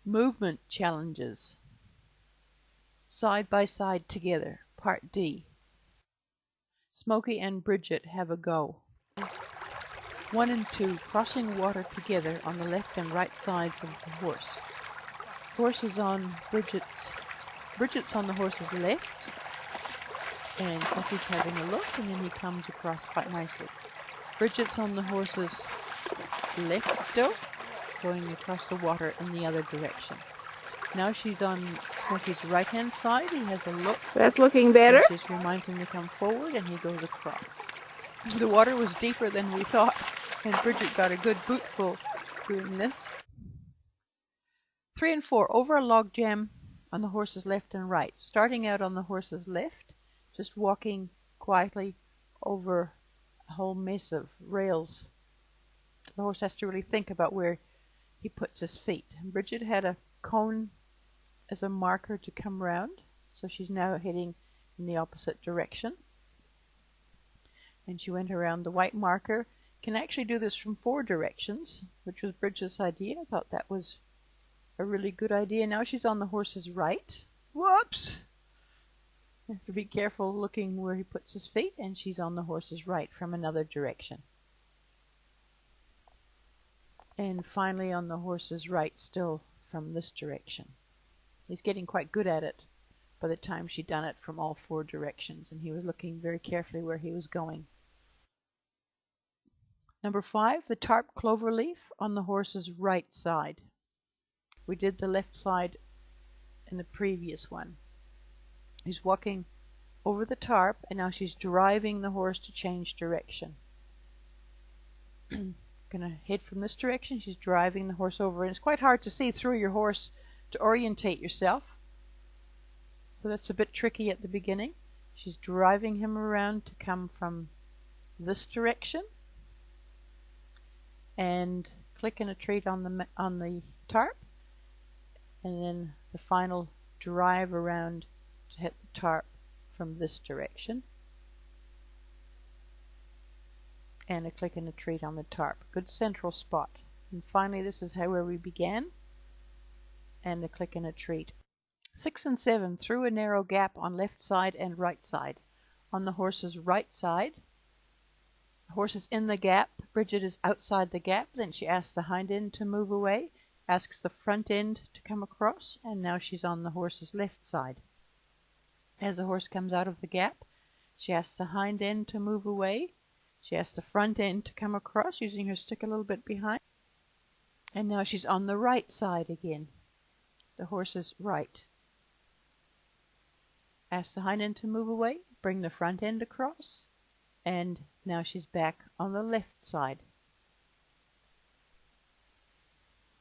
Movement challenges. Side by side together. Part D. Smoky and Bridget have a go. 1 and 2 crossing water together on the left and right sides of the horse. Horse is on Bridget's on the horse's left, and Smoky's having a look, and then he comes across quite nicely. Bridget's on the horse's left still, going across the water in the other direction. Now she's on Smoky's right-hand side. He has a look. That's looking better. She's reminding him to come forward, and he goes across. The water was deeper than we thought, and Bridget got a good bootful doing this. 3 and 4, over a log jam on the horse's left and right. Starting out on the horse's left, just walking quietly over a whole mess of rails. The horse has to really think about where he puts his feet. Bridget had a cone as a marker to come round, so she's now heading in the opposite direction. And she went around the white marker. Can actually do this from 4 directions, which was Bridget's idea. I thought that was a really good idea. Now she's on the horse's right. Whoops! You have to be careful looking where he puts his feet, and she's on the horse's right from another direction. And finally on the horse's right, still from this direction. He's getting quite good at it by the time she'd done it from all 4 directions, and he was looking very carefully where he was going. Number 5, the tarp cloverleaf on the horse's right side. We did the left side in the previous one. He's walking over the tarp, and now she's driving the horse to change direction. Gonna head from this direction. She's driving the horse over, and it's quite hard to see through your horse to orientate yourself, so that's a bit tricky at the beginning. She's driving him around to come from this direction, and click and a treat on the tarp, and then the final drive around to hit the tarp from this direction, and a click and a treat on the tarp. Good central spot. And finally, this is where we began, and a click and a treat. 6 and 7, through a narrow gap on left side and right side. On the horse's right side, the horse is in the gap, Bridget is outside the gap, then she asks the hind end to move away, asks the front end to come across, and now she's on the horse's left side. As the horse comes out of the gap, she asks the hind end to move away, she asks the front end to come across, using her stick a little bit behind, and now she's on the right side again, the horse's right. Ask the hind end to move away, bring the front end across, and now she's back on the left side.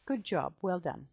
Good job, well done.